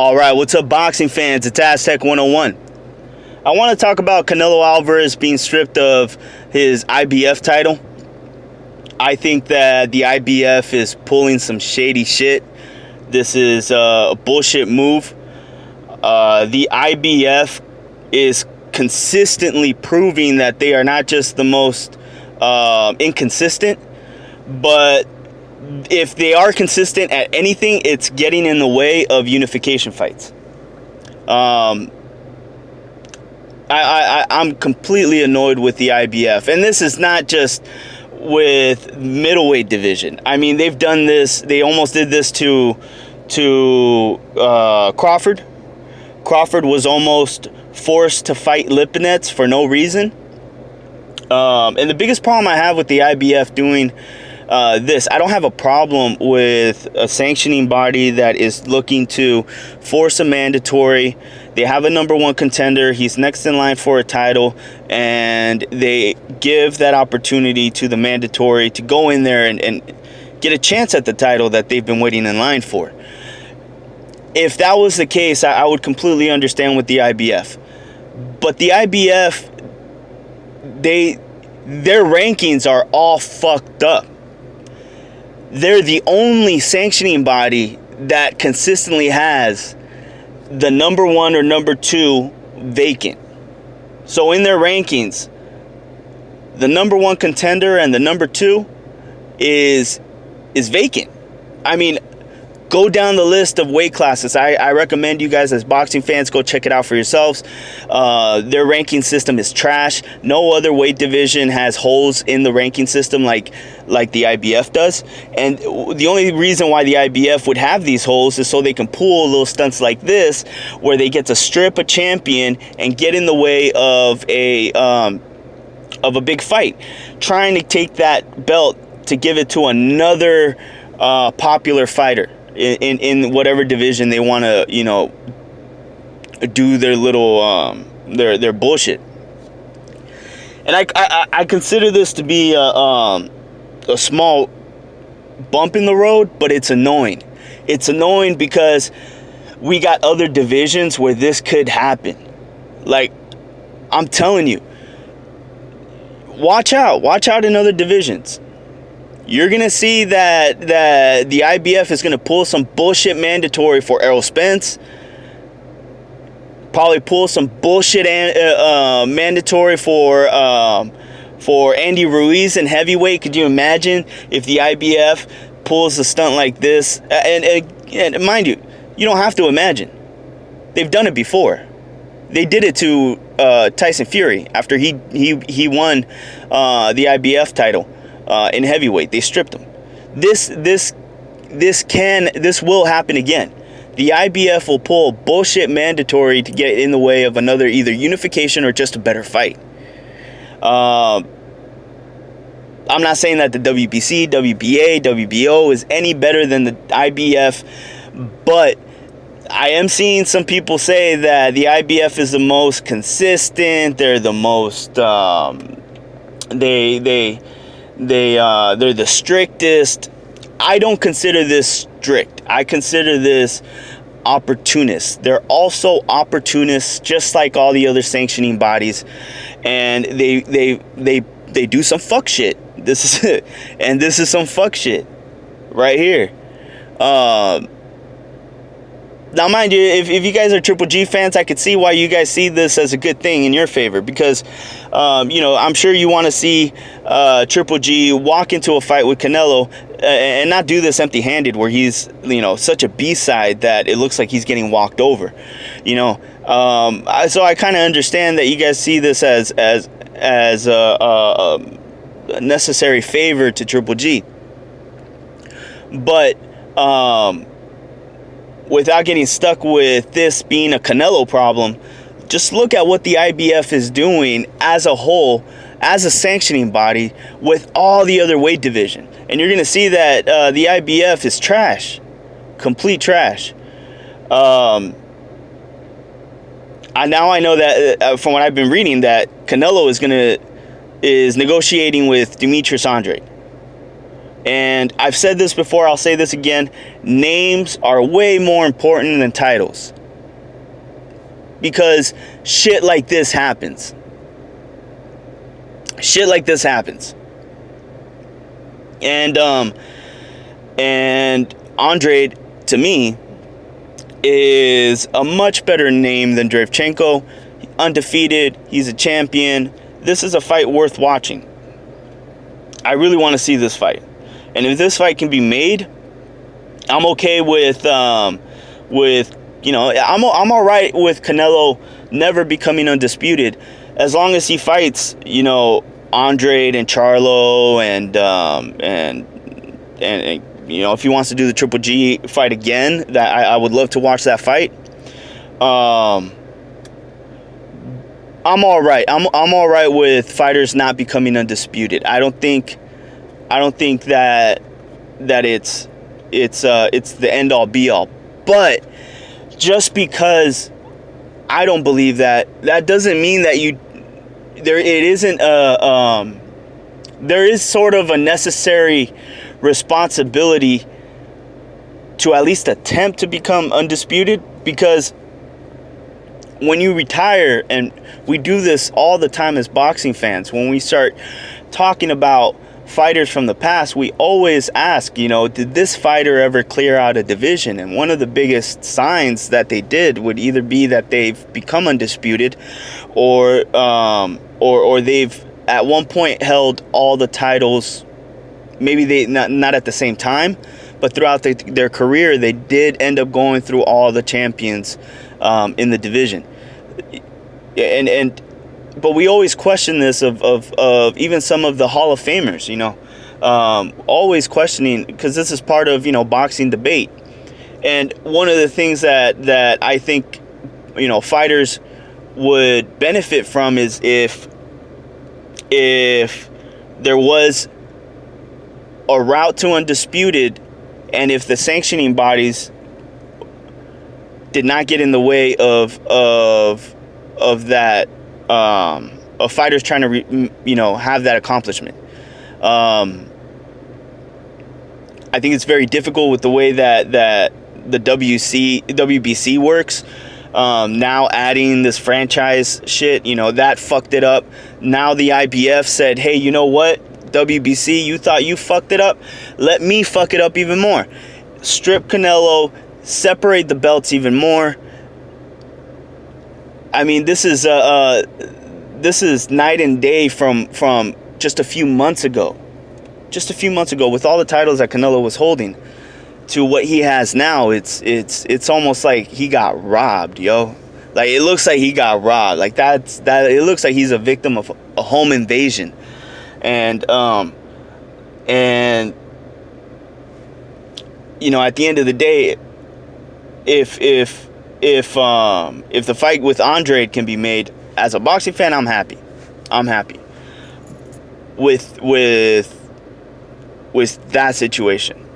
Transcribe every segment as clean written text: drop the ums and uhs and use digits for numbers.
All right, what's up, boxing fans? It's Aztec 101. I want to talk about Canelo Alvarez being stripped of his IBF title. I think that the IBF is pulling some shady shit. This is a bullshit move. The IBF is consistently proving that they are not just the most inconsistent, but if they are consistent at anything, it's getting in the way of unification fights. I'm completely annoyed with the IBF, and this is not just with middleweight division. I mean, they've done this. They almost did this to Crawford. Crawford was almost forced to fight Lipinets for no reason. And the biggest problem I have with the IBF doing this, I don't have a problem with a sanctioning body that is looking to force a mandatory. They have a number one contender. He's next in line for a title, and they give that opportunity to the mandatory to go in there and get a chance at the title that they've been waiting in line for. If that was the case, I would completely understand with the IBF. But the IBF, their rankings are all fucked up. They're the only sanctioning body that consistently has the number one or number two vacant. So in their rankings, the number one contender and the number two is vacant. I mean, go down the list of weight classes. I recommend you guys as boxing fans go check it out for yourselves. Their ranking system is trash. No other weight division has holes in the ranking system like the IBF does. And the only reason why the IBF would have these holes is so they can pull little stunts like this, where they get to strip a champion and get in the way of a big fight, trying to take that belt to give it to another popular fighter in whatever division they want to, do their little their bullshit. And I consider this to be a small bump in the road, but it's annoying. It's annoying because we got other divisions where this could happen. Like, I'm telling you, watch out in other divisions. You're going to see that the IBF is going to pull some bullshit mandatory for Errol Spence. Probably pull some bullshit mandatory for Andy Ruiz in heavyweight. Could you imagine if the IBF pulls a stunt like this? And mind you, you don't have to imagine. They've done it before. They did it to Tyson Fury after he won the IBF title. In heavyweight, they stripped him. This will happen again. The IBF will pull bullshit mandatory to get in the way of another either unification or just a better fight. I'm not saying that the WBC, WBA, WBO is any better than the IBF, but I am seeing some people say that the IBF is the most consistent. They're the most they're the strictest. I don't consider this strict. I consider this opportunist. They're also opportunists, just like all the other sanctioning bodies, and they do some fuck shit. This is it, and this is some fuck shit right here. Now, mind you, if you guys are Triple G fans, I could see why you guys see this as a good thing in your favor, because, I'm sure you want to see Triple G walk into a fight with Canelo and not do this empty-handed, where he's, such a B-side that it looks like he's getting walked over, So I kind of understand that you guys see this as a necessary favor to Triple G, but without getting stuck with this being a Canelo problem, just look at what the IBF is doing as a whole, as a sanctioning body, with all the other weight division. And you're going to see that the IBF is trash. Complete trash. Now I know that from what I've been reading, that Canelo is negotiating with Demetrius Andrade. And I've said this before, I'll say this again. Names are way more important than titles. Because shit like this happens. Shit like this happens. And Andrade, to me, is a much better name than Derevchenko. Undefeated, he's a champion. This is a fight worth watching. I really want to see this fight. And if this fight can be made, I'm okay with I'm all right with Canelo never becoming undisputed, as long as he fights, Andrade and Charlo and if he wants to do the Triple G fight again, that I would love to watch that fight. I'm all right. I'm all right with fighters not becoming undisputed. I don't think that it's the end all be all. But just because I don't believe that doesn't mean that there is sort of a necessary responsibility to at least attempt to become undisputed, because when you retire, and we do this all the time as boxing fans, when we start talking about fighters from the past, we always ask, did this fighter ever clear out a division? And one of the biggest signs that they did would either be that they've become undisputed, or they've at one point held all the titles. Maybe they not at the same time, but throughout their career, they did end up going through all the champions in the division. But we always question this of even some of the Hall of Famers, always questioning, because this is part of, boxing debate. And one of the things that I think, fighters would benefit from is if there was a route to undisputed, and if the sanctioning bodies did not get in the way of that, of fighters trying to have that accomplishment. I think it's very difficult with the way that the WBC works. Now adding this franchise shit, that fucked it up. Now the IBF said, hey, you know what, WBC, you thought you fucked it up? Let me fuck it up even more. Strip Canelo, separate the belts even more. I mean, this is night and day from just a few months ago. Just a few months ago, with all the titles that Canelo was holding, to what he has now. It's almost like he got robbed, yo. Like, it looks like he got robbed. Like, it looks like he's a victim of a home invasion. And at the end of the day, if the fight with Andrade can be made, as a boxing fan, I'm happy. I'm happy with that situation.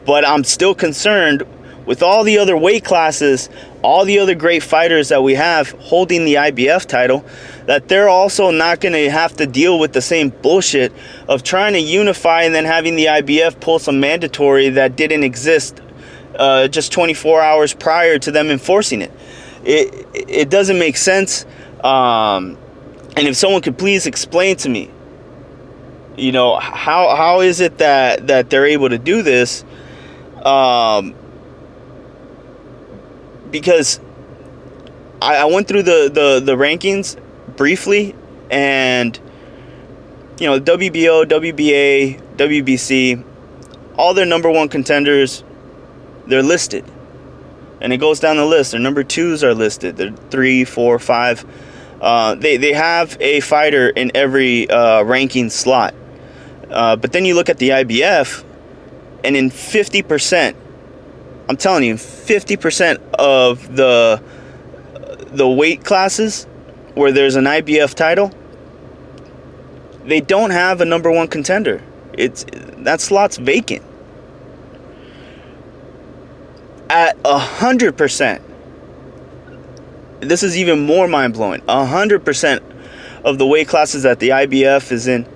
But I'm still concerned with all the other weight classes, all the other great fighters that we have holding the IBF title, that they're also not going to have to deal with the same bullshit of trying to unify and then having the IBF pull some mandatory that didn't exist just 24 hours prior to them enforcing it. It doesn't make sense. And if someone could please explain to me, how is it that they're able to do this? Because I went through the rankings briefly, and WBO, WBA, WBC, all their number one contenders, they're listed, and it goes down the list. Their number twos are listed. They're 3, 4, 5. They have a fighter in every ranking slot. But then you look at the IBF, and in 50%, I'm telling you, 50% of the weight classes where there's an IBF title, they don't have a number one contender. That slot's vacant. At 100%, this is even more mind-blowing. 100% of the weight classes that the IBF is in,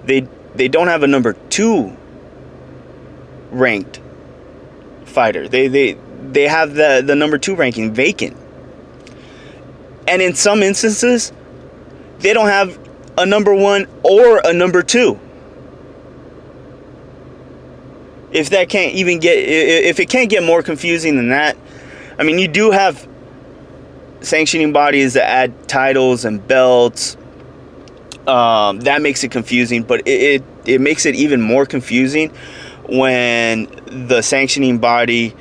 they don't have a number two ranked fighter. They have the number 2 ranking vacant. And in some instances, they don't have a number 1 or a number 2. If that can't even get, if it can't get more confusing than that, I mean, you do have sanctioning bodies that add titles and belts. That makes it confusing, but it makes it even more confusing when the sanctioning body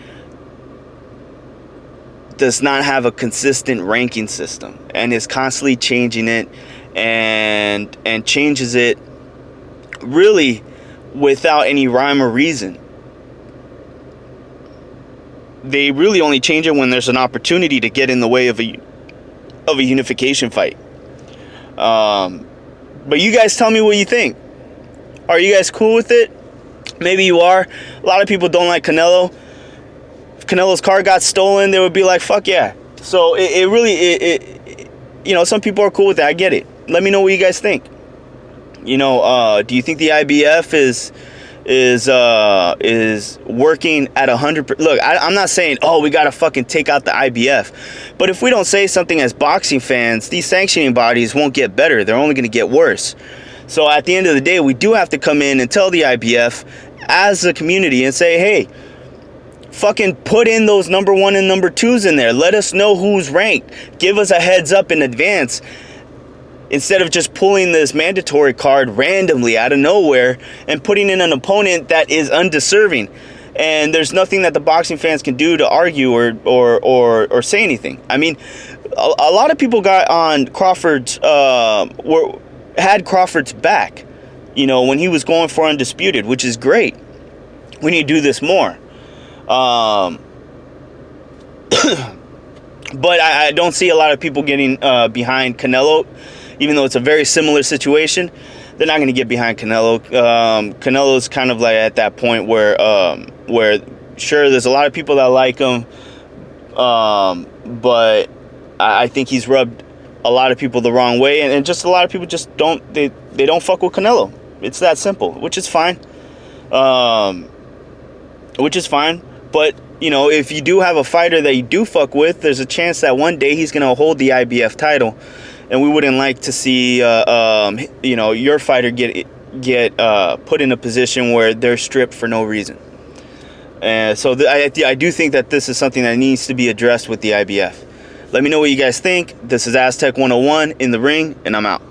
does not have a consistent ranking system and is constantly changing it and changes it really without any rhyme or reason. They really only change it when there's an opportunity to get in the way of a unification fight. But you guys tell me what you think. Are you guys cool with it? Maybe you are. A lot of people don't like Canelo. If Canelo's car got stolen, they would be like, fuck yeah. So it really, you know, some people are cool with that. I get it. Let me know what you guys think. You know, do you think the IBF is working at 100%? Look, I'm not saying, oh, we gotta fucking take out the IBF, but if we don't say something as boxing fans, these sanctioning bodies won't get better. They're only gonna get worse. So at the end of the day, we do have to come in and tell the IBF as a community and say, hey, fucking put in those number 1 and number 2s in there. Let us know who's ranked. Give us a heads up in advance, instead of just pulling this mandatory card randomly out of nowhere and putting in an opponent that is undeserving. And there's nothing that the boxing fans can do to argue or say anything. I mean, a lot of people got on Crawford's, had Crawford's back, you know, when he was going for undisputed, which is great. We need to do this more. But I don't see a lot of people getting behind Canelo. Even though it's a very similar situation, they're not going to get behind Canelo. Canelo's kind of like at that point where sure, there's a lot of people that like him, but I think he's rubbed a lot of people the wrong way, and just a lot of people just don't fuck with Canelo. It's that simple, which is fine. But you know, if you do have a fighter that you do fuck with, there's a chance that one day he's going to hold the IBF title. And we wouldn't like to see, you know, your fighter get put in a position where they're stripped for no reason. And so I do think that this is something that needs to be addressed with the IBF. Let me know what you guys think. This is Aztec 101 in the ring, and I'm out.